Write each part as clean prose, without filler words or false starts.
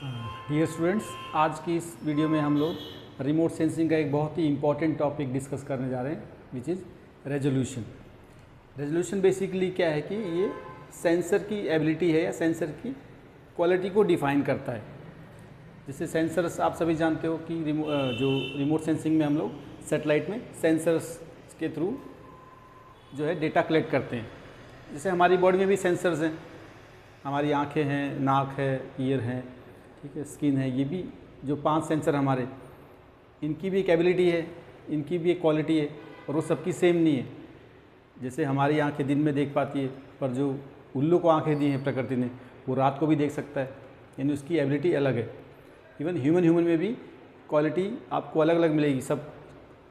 Dear students, आज की इस वीडियो में हम लोग रिमोट सेंसिंग का एक बहुत ही इम्पॉर्टेंट टॉपिक डिस्कस करने जा रहे हैं, which is resolution. Resolution basically क्या है कि ये सेंसर की एबिलिटी है या सेंसर की क्वालिटी को डिफाइन करता है। जैसे सेंसर्स आप सभी जानते हो कि जो रिमोट सेंसिंग में हम लोग सेटेलाइट में सेंसर्स के थ्रू जो है डेटा कलेक्ट करते हैं। जैसे हमारी बॉडी में भी सेंसर्स हैं, हमारी आँखें हैं, नाक है, ईयर हैं, ठीक है, स्किन है, ये भी जो 5 सेंसर हमारे, इनकी भी एक एबिलिटी है, इनकी भी एक क्वालिटी है और वो सबकी सेम नहीं है। जैसे हमारी आंखें दिन में देख पाती है, पर जो उल्लू को आंखें दी हैं प्रकृति ने, वो रात को भी देख सकता है, यानी उसकी एबिलिटी अलग है। इवन ह्यूमन में भी क्वालिटी आपको अलग अलग मिलेगी, सब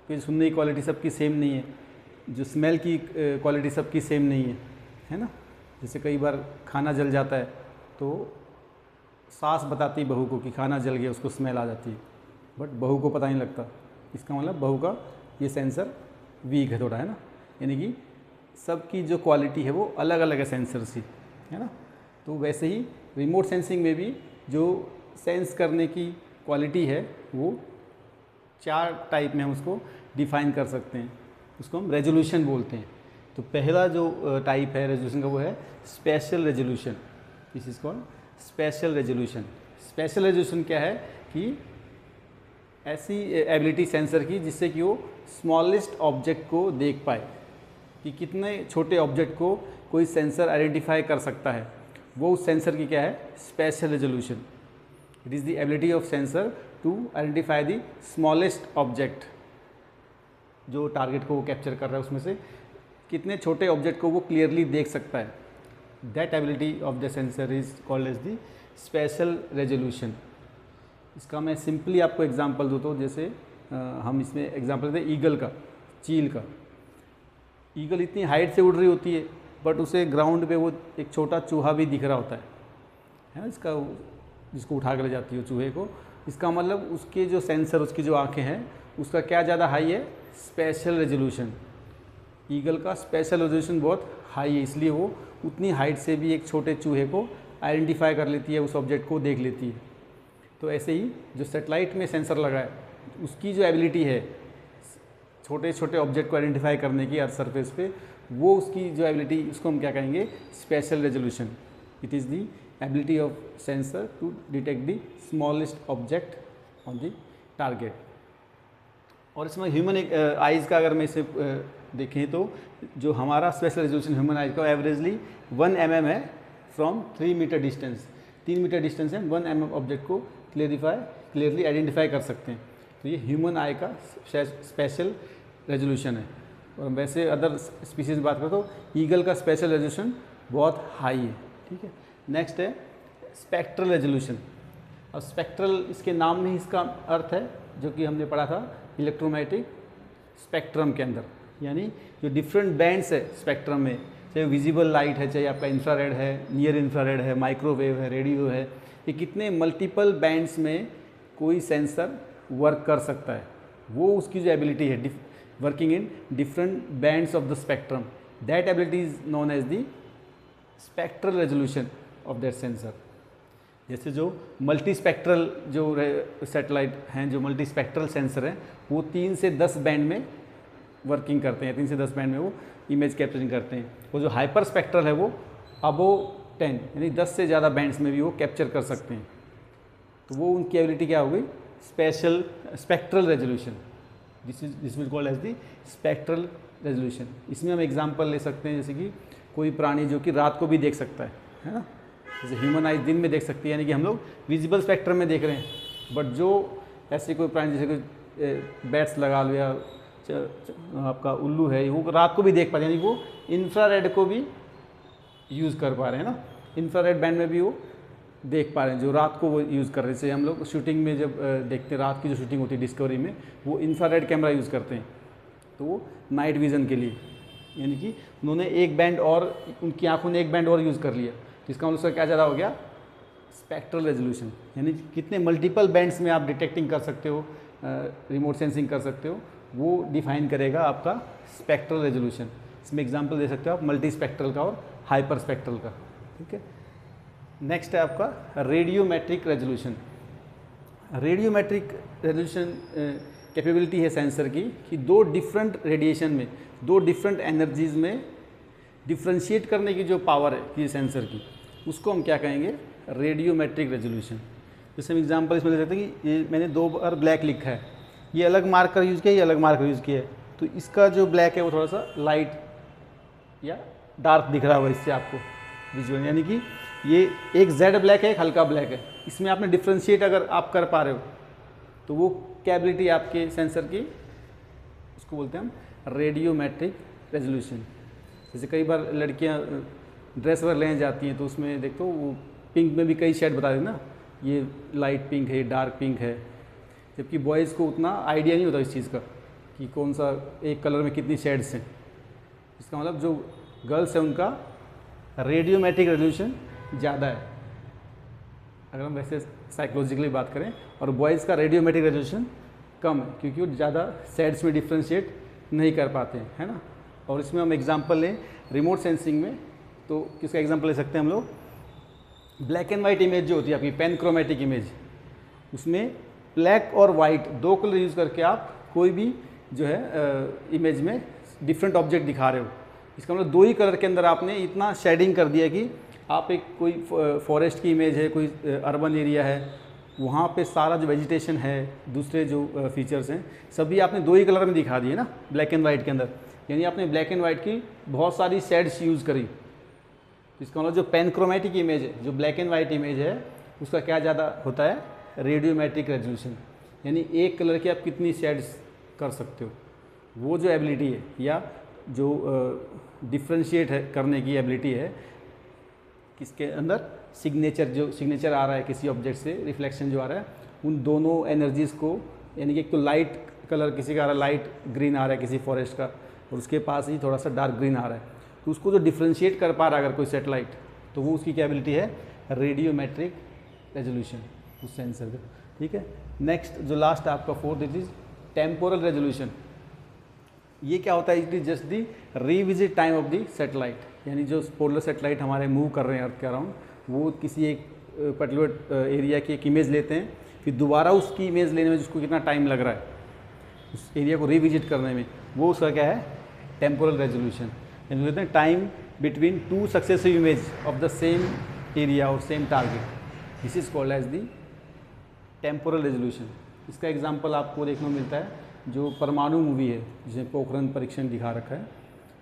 की सुनने की क्वालिटी सबकी सेम नहीं है, जो स्मेल की क्वालिटी सबकी सेम नहीं है ना। जैसे कई बार खाना जल जाता है तो सास बताती है बहू को कि खाना जल गया, उसको स्मेल आ जाती है, बट बहू को पता नहीं लगता। इसका मतलब बहू का ये सेंसर वीक है थोड़ा, है ना। यानी कि सबकी जो क्वालिटी है वो अलग अलग है सेंसर से, है ना। तो वैसे ही रिमोट सेंसिंग में भी जो सेंस करने की क्वालिटी है वो 4 टाइप में हम उसको डिफाइन कर सकते हैं। उसको हम रेजोल्यूशन बोलते हैं। तो पहला जो टाइप है रेजोल्यूशन का वो है spatial resolution. This is called special resolution. Special resolution क्या है कि ऐसी एबिलिटी सेंसर की जिससे कि वो स्मॉलेस्ट ऑब्जेक्ट को देख पाए, कि कितने छोटे ऑब्जेक्ट को कोई सेंसर आइडेंटिफाई कर सकता है, वो उस सेंसर की क्या है, spatial resolution. It is the ability of sensor to identify the smallest object, जो टारगेट को वो कैप्चर कर रहा है उसमें से कितने छोटे ऑब्जेक्ट को वो क्लियरली देख सकता है। That ability of the sensor is called as the spatial resolution. इसका मैं सिंपली आपको एग्जांपल दूँ तो जैसे हम इसमें एग्जांपल देते हैं ईगल का, चील का। ईगल इतनी हाइट से उड़ रही होती है, बट उसे ग्राउंड पे वो एक छोटा चूहा भी दिख रहा होता है ना, इसका जिसको उठा कर ले जाती है चूहे को। इसका मतलब उसके जो सेंसर, उसकी जो आँखें हैं, उसका क्या ज़्यादा हाई है, स्पेशल रेजोल्यूशन। ईगल का स्पेशल रेजोल्यूशन बहुत हाई है, इसलिए वो उतनी हाइट से भी एक छोटे चूहे को आइडेंटिफाई कर लेती है, उस ऑब्जेक्ट को देख लेती है। तो ऐसे ही जो सेटेलाइट में सेंसर लगा है, उसकी जो एबिलिटी है छोटे छोटे ऑब्जेक्ट को आइडेंटिफाई करने की अर्थ सरफेस पे, वो उसकी जो एबिलिटी, उसको हम क्या कहेंगे, spatial resolution. It is the ability of sensor to detect the smallest object on the target. और इसमें ह्यूमन आइज़ का अगर मैं इसे देखें तो जो हमारा स्पेशल रेजोल्यूशन ह्यूमन आइज़ का एवरेजली 1 mm है from 3 meter distance. 3 meter distance है, 1 mm ऑब्जेक्ट को क्लियरली आइडेंटिफाई कर सकते हैं। तो ये ह्यूमन आई का स्पेशल रेजोल्यूशन है। और वैसे अदर स्पीसीज की बात करें तो ईगल का स्पेशल रेजोल्यूशन बहुत हाई है, ठीक है। नेक्स्ट है स्पेक्ट्रल रेजोल्यूशन। अब स्पेक्ट्रल, इसके नाम में ही इसका अर्थ है जो कि हमने पढ़ा था इलेक्ट्रोमैग्नेटिक स्पेक्ट्रम के अंदर, यानी जो डिफरेंट बैंड्स है स्पेक्ट्रम में, चाहे विजिबल लाइट है, चाहे आपका इंफ्रारेड है, नियर इंफ्रारेड है, माइक्रोवेव है, रेडियो है, ये कितने मल्टीपल बैंड्स में कोई सेंसर वर्क कर सकता है, वो उसकी जो एबिलिटी है working in different bands of the spectrum, that ability is known as the spectral resolution of that sensor. जैसे जो मल्टी स्पेक्ट्रल जो सैटेलाइट हैं, जो मल्टी स्पेक्ट्रल सेंसर हैं, वो 3 से 10 बैंड में वर्किंग करते हैं, 3 से 10 बैंड में वो इमेज कैप्चरिंग करते हैं। वो जो हाइपर स्पेक्ट्रल है वो अबोव 10 यानी 10 से ज़्यादा बैंड्स में भी वो कैप्चर कर सकते हैं। तो वो उनकी एबिलिटी क्या हो गई, spectral resolution. This will called as the spectral resolution. इसमें हम एग्जांपल ले सकते हैं, जैसे कि कोई प्राणी जो कि रात को भी देख सकता है ना। जैसे ह्यूमन आइज दिन में देख सकती है, यानी कि हम लोग विजिबल स्पेक्ट्रम में देख रहे हैं, बट जो ऐसे कोई प्राणी जैसे कोई बैट्स लगा लो या आपका उल्लू है, वो रात को भी देख पाते हैं, यानी वो इंफ्रारेड को भी यूज़ कर पा रहे हैं ना। इंफ्रारेड बैंड में भी वो देख पा रहे हैं, जो रात को वो यूज़ कर रहे हैं। जैसे हम लोग शूटिंग में जब देखते हैं, रात की जो शूटिंग होती है डिस्कवरी में, वो इंफ्रारेड कैमरा यूज़ करते हैं, तो वो नाइट विज़न के लिए, यानी कि उन्होंने एक बैंड और, उनकी आँखों ने एक बैंड और यूज़ कर लिया, जिसका मतलब उसका क्या ज़्यादा हो गया, स्पेक्ट्रल रेजोल्यूशन। यानी कितने मल्टीपल बैंड्स में आप डिटेक्टिंग कर सकते हो, रिमोट सेंसिंग कर सकते हो, वो डिफाइन करेगा आपका स्पेक्ट्रल रेजोल्यूशन। इसमें एग्जांपल दे सकते हो आप मल्टी स्पेक्ट्रल का और हाइपर स्पेक्ट्रल का, ठीक है। नेक्स्ट है आपका radiometric resolution. Radiometric resolution capability है सेंसर की कि दो डिफरेंट रेडिएशन में, दो डिफरेंट एनर्जीज में डिफ्रेंशिएट करने की जो पावर है कि सेंसर की, उसको हम क्या कहेंगे, रेडियोमेट्रिक रेजोल्यूशन। जैसे हम एग्जांपल इसमें ले सकते हैं कि ये मैंने 2 बार ब्लैक लिखा है, ये अलग मार्कर यूज़ किया, ये अलग मार्कर यूज़ किया है, तो इसका जो ब्लैक है वो थोड़ा सा लाइट या डार्क दिख रहा होगा इससे आपको विजुअल, यानी कि ये एक जेड ब्लैक है, एक हल्का ब्लैक है, इसमें आपने डिफ्रेंशिएट अगर आप कर पा रहे हो तो वो कैपेबिलिटी आपके सेंसर की, उसको बोलते हैं हम रेडियोमेट्रिक रेजोल्यूशन। जैसे कई बार लड़कियां ड्रेस वगैरह लेने जाती हैं तो उसमें देखो वो पिंक में भी कई शेड बता दें ना, ये लाइट पिंक है, डार्क पिंक है, जबकि बॉयज़ को उतना आइडिया नहीं होता इस चीज़ का कि कौन सा एक कलर में कितनी शेड्स हैं। इसका मतलब जो गर्ल्स है उनका रेडियोमेट्रिक रेजोल्यूशन ज़्यादा है अगर हम वैसे साइकोलॉजिकली बात करें, और बॉयज़ का रेडियोमेट्रिक रेजोल्यूशन कम है क्योंकि वो ज़्यादा शेड्स में डिफ्रेंशिएट नहीं कर पाते हैं, है ना। और इसमें हम एग्जांपल लें रिमोट सेंसिंग में, तो किसका एग्जांपल ले सकते हैं हम लोग, ब्लैक एंड वाइट इमेज जो होती है आपकी पैनक्रोमेटिक इमेज, उसमें ब्लैक और वाइट 2 कलर यूज़ करके आप कोई भी जो है इमेज में डिफरेंट ऑब्जेक्ट दिखा रहे हो। इसका मतलब 2 ही कलर के अंदर आपने इतना शेडिंग कर दिया कि आप एक कोई फॉरेस्ट की इमेज है, कोई अर्बन एरिया है, वहाँ पे सारा जो वेजिटेशन है, दूसरे जो फीचर्स हैं, सभी आपने 2 ही कलर में दिखा दिए ना ब्लैक एंड वाइट के अंदर, यानी आपने ब्लैक एंड वाइट की बहुत सारी शेड्स यूज़ करी। इसका मतलब जो पैनक्रोमेटिक इमेज है, जो ब्लैक एंड वाइट इमेज है, उसका क्या ज़्यादा होता है, रेडियोमेट्रिक रेजोल्यूशन, यानी एक कलर की आप कितनी शेड्स कर सकते हो, वो जो एबिलिटी है या जो डिफ्रेंशिएट है करने की एबिलिटी है, किसके अंदर सिग्नेचर, जो सिग्नेचर आ रहा है किसी ऑब्जेक्ट से, रिफ्लेक्शन जो आ रहा है, उन दोनों एनर्जीज़ को, यानी कि एक तो लाइट कलर किसी का आ रहा है, लाइट ग्रीन आ रहा है किसी फॉरेस्ट का, और उसके पास ही थोड़ा सा डार्क ग्रीन आ रहा है, तो उसको जो डिफ्रेंशिएट कर पा रहा है अगर कोई सेटेलाइट, तो वो उसकी क्या एबिलिटी है, रेडियोमेट्रिक रेजोल्यूशन उस सेंसर का। ठीक है, नेक्स्ट जो लास्ट आपका 4th it is temporal resolution. ये क्या होता है, it is just the revisit time of the satellite, यानी जो पोलर सेटेलाइट हमारे मूव कर रहे हैं अर्थ के अराउंड, वो किसी एक पर्टिकुलर एरिया की एक इमेज लेते हैं, फिर दोबारा उसकी इमेज लेने में जिसको कितना टाइम लग रहा है उस एरिया को रिविजिट करने में, वो उसका क्या है, टेम्पोरल रेजोल्यूशन। यानी कहते हैं time between 2 successive image of the same area और same target, this is called as the temporal resolution. इसका एग्जांपल आपको देखने को मिलता है जो परमाणु मूवी है, जिसमें पोखरण परीक्षण दिखा रखा है,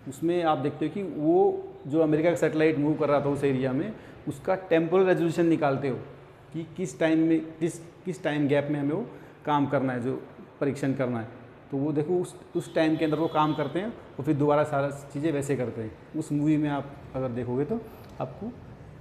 उसमें आप देखते हो कि वो जो अमेरिका का सैटेलाइट मूव कर रहा था उस एरिया में, उसका टेम्पोरल रेजोल्यूशन निकालते हो कि किस टाइम में किस टाइम गैप में हमें वो काम करना है, जो परीक्षण करना है, तो वो देखो उस टाइम के अंदर वो काम करते हैं और फिर दोबारा सारा चीज़ें वैसे करते हैं। उस मूवी में आप अगर देखोगे तो आपको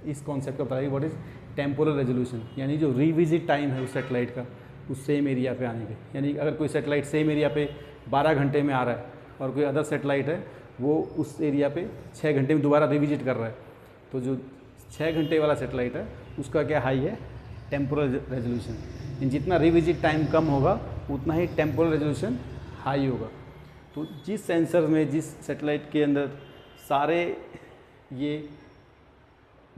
इस कॉन्सेप्ट का पता है व्हाट इज़ टेम्पोरल रेजोल्यूशन, यानी जो रिविजिट टाइम है उस सेटेलाइट का उस सेम एरिया पे आने के। यानी अगर कोई सेटेलाइट सेम एरिया पे 12 घंटे में आ रहा है और कोई अदर सेटेलाइट है वो उस एरिया पे 6 घंटे में दोबारा रिविजिट कर रहा है, तो जो 6 घंटे वाला सेटेलाइट है उसका क्या हाई है, टेम्पोरल रेजोल्यूशन। जितना रिविजिट टाइम कम होगा उतना ही टेम्पोरल रेजोल्यूशन हाई होगा। तो जिस सेंसर में, जिस सेटेलाइट के अंदर सारे ये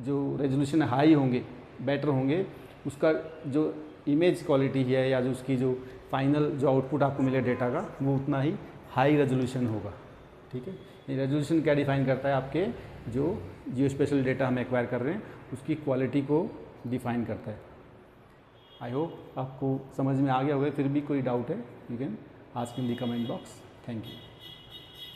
जो रेजोल्यूशन हाई होंगे, बेटर होंगे, उसका जो इमेज क्वालिटी है या जो उसकी जो फाइनल जो आउटपुट आपको मिले डेटा का, वो उतना ही हाई रेजोल्यूशन होगा। ठीक है, ये रेजोल्यूशन क्या डिफाइन करता है, आपके जो जियो स्पेशल डेटा हम एक्वायर कर रहे हैं उसकी क्वालिटी को डिफाइन करता है। आई होप आपको समझ में आ गया होगा। फिर भी कोई डाउट है you can ask in the comment box. Thank you.